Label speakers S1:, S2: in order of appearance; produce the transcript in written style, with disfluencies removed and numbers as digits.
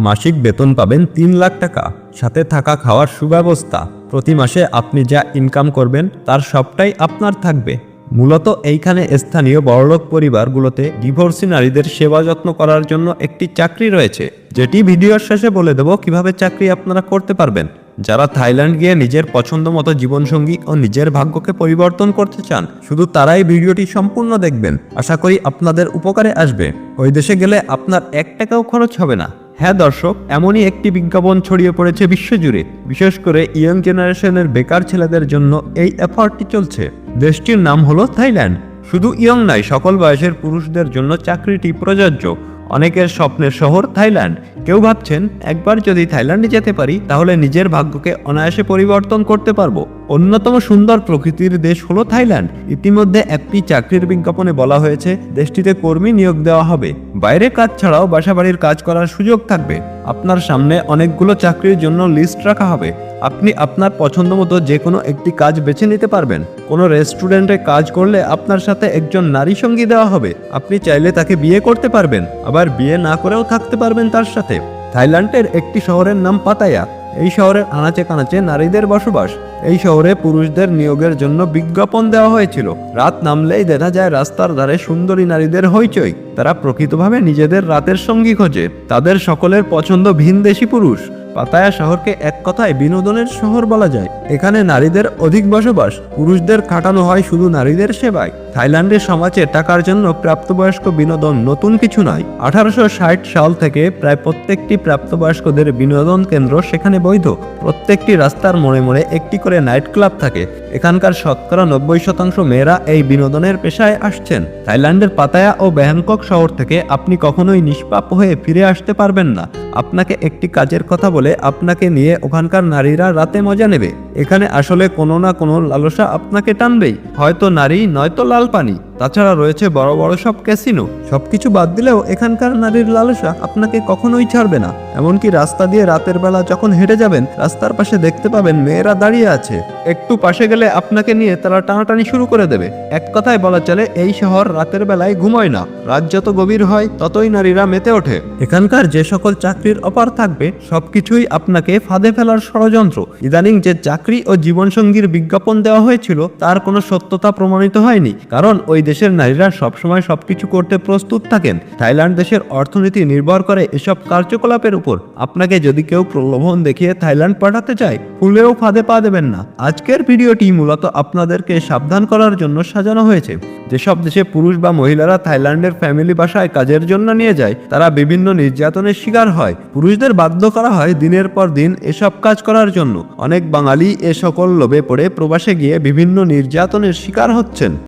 S1: মাসিক বেতন পাবেন 3 লাখ টাকা, সাথে থাকা খাওয়ার সুব্যবস্থা। প্রতি মাসে আপনি যা ইনকাম করবেন তার সবটাই আপনার থাকবে। মূলত এইখানে স্থানীয় বড়লোক পরিবারগুলোতে ডিভোর্সি নারীদের সেবা যত্ন করার জন্য একটি চাকরি রয়েছে, যেটি ভিডিওর শেষে বলে দেব কিভাবে চাকরি আপনারা করতে পারবেন। যারা থাইল্যান্ড গিয়ে নিজের পছন্দ মতো জীবনসঙ্গী ও নিজের ভাগ্যকে পরিবর্তন করতে চান, শুধু তারাই ভিডিওটি সম্পূর্ণ দেখবেন। আশা করি আপনাদের উপকারে আসবে। ওই দেশে গেলে আপনার 1 টাকাও খরচ হবে না। হ্যাঁ দর্শক, এমনই একটি বিজ্ঞাপন ছড়িয়ে পড়েছে বিশ্বজুড়ে। বিশেষ করে ইয়ং জেনারেশনের বেকার ছেলেদের জন্য এই অফারটি চলছে। দেশটির নাম হলো থাইল্যান্ড। শুধু ইয়ং নয়, সকল বয়সের পুরুষদের জন্য চাকরিটি প্রযোজ্য। অনেকের স্বপ্নের শহর থাইল্যান্ড। কেউ ভাবছেন একবার যদি থাইল্যান্ডে যেতে পারি তাহলে নিজের ভাগ্যকে অনায়াসে পরিবর্তন করতে পারবো। অন্যতম সুন্দর প্রকৃতির দেশ হলো থাইল্যান্ড। ইতিমধ্যে একটি চাকরির বিজ্ঞাপনে বলা হয়েছে দেশটিতে কর্মী নিয়োগ দেওয়া হবে। বাইরে কাজ ছাড়াও বাসাবাড়ির কাজ করার সুযোগ থাকবে। আপনার সামনে অনেকগুলো চাকরির জন্য লিস্ট রাখা হবে। আপনি আপনার পছন্দ মতো যে কোনো একটি কাজ বেছে নিতে পারবেন। কোনো রেস্টুরেন্টে কাজ করলে আপনার সাথে একজন নারী সঙ্গী দেওয়া হবে। আপনি চাইলে তাকে বিয়ে করতে পারবেন, আবার বিয়ে না করেও থাকতে পারবেন তার সাথে। থাইল্যান্ডের একটি শহরের নাম পাতায়া। এই শহরের আনাচে কানাচে নারীদের বসবাস। এই শহরে পুরুষদের নিয়োগের জন্য বিজ্ঞাপন দেওয়া হয়েছিল। রাত নামলেই দেখা যায় রাস্তার ধারে সুন্দরী নারীদের হইচই। তারা প্রকৃতভাবে নিজেদের রাতের সঙ্গী খোঁজে। তাদের সকলের পছন্দ ভিনদেশি পুরুষ। পাতায়া শহরকে এক কথায় বিনোদনের শহর বলা যায়। এখানে নারীদের অধিক বসবাস। পুরুষদের খাটানো হয় শুধু নারীদের সেবায়। থাইল্যান্ডের সমাজে টাকার জন্য প্রাপ্তবয়স্ক বিনোদন নতুন কিছু নয়। 1860 সাল থেকে প্রায় প্রত্যেকটি প্রাপ্তবয়স্কদের বিনোদন কেন্দ্র সেখানে বৈধ। প্রত্যেকটি রাস্তার মোড়ে মোড়ে একটি করে নাইট ক্লাব থাকে। এখানকার শতকরা 90% মেয়েরা এই বিনোদনের পেশায় আসছেন। থাইল্যান্ডের পাতায়া ও ব্যাংকক শহর থেকে আপনি কখনোই নিষ্পাপ হয়ে ফিরে আসতে পারবেন না। আপনাকে একটি কাজের কথা বলে আপনাকে নিয়ে ওখানকার নারীরা রাতে মজা নেবে। এখানে আসলে কোনো না কোনো লালসা আপনাকে টানবেই, হয়তো নারী নয়তো লাল পানি। তাছাড়া রয়েছে বড় বড় সব ক্যাসিনো। সবকিছু বাদ দিলেও এখানকার নারীর লালসা আপনাকে কখনোই ছাড়বে না। এমনকি রাস্তা দিয়ে রাতের বেলা যখন হেঁটে যাবেন, রাস্তার পাশে দেখতে পাবেন মেয়েরা দাঁড়িয়ে আছে। একটু পাশে গেলে আপনাকে নিয়ে তারা টানাটানি শুরু করে দেবে। এক কথায় বলা চলে এই শহর রাতের বেলায় ঘুমোয় না। রাত যত গভীর হয় ততই নারীরা মেতে ওঠে। এখানকার যে সকল চাকরির অফার থাকবে সবকিছুই আপনাকে ফাঁদে ফেলার ষড়যন্ত্র। ইদানিং যে চাকরি ও জীবনসঙ্গীর বিজ্ঞাপন দেওয়া হয়েছিল তার কোনো সত্যতা প্রমাণিত হয়নি, কারণ ওই দেশের নারীরা সবসময় সবকিছু করতে প্রস্তুত থাকেন। থাইল্যান্ড দেশের অর্থনীতি নির্ভর করে এসব কার্যকলাপের উপর। আপনাকে যদি কেউ প্রলোভন দেখিয়ে থাইল্যান্ড পাঠাতে চায়, ফুলেও ফাঁদে পা দেবেন না। আজকের ভিডিওটি মূলত আপনাদেরকে সাবধান করার জন্য সাজানো হয়েছে। যেসব দেশে পুরুষ বা মহিলারা থাইল্যান্ডের ফ্যামিলি বাসায় কাজের জন্য নিয়ে যায়, তারা বিভিন্ন নির্যাতনের শিকার হয়। পুরুষদের বাধ্য করা হয় দিনের পর দিন এসব কাজ করার জন্য। অনেক বাঙালি এ সকল লোভে পড়ে প্রবাসে গিয়ে বিভিন্ন নির্যাতনের শিকার হচ্ছেন।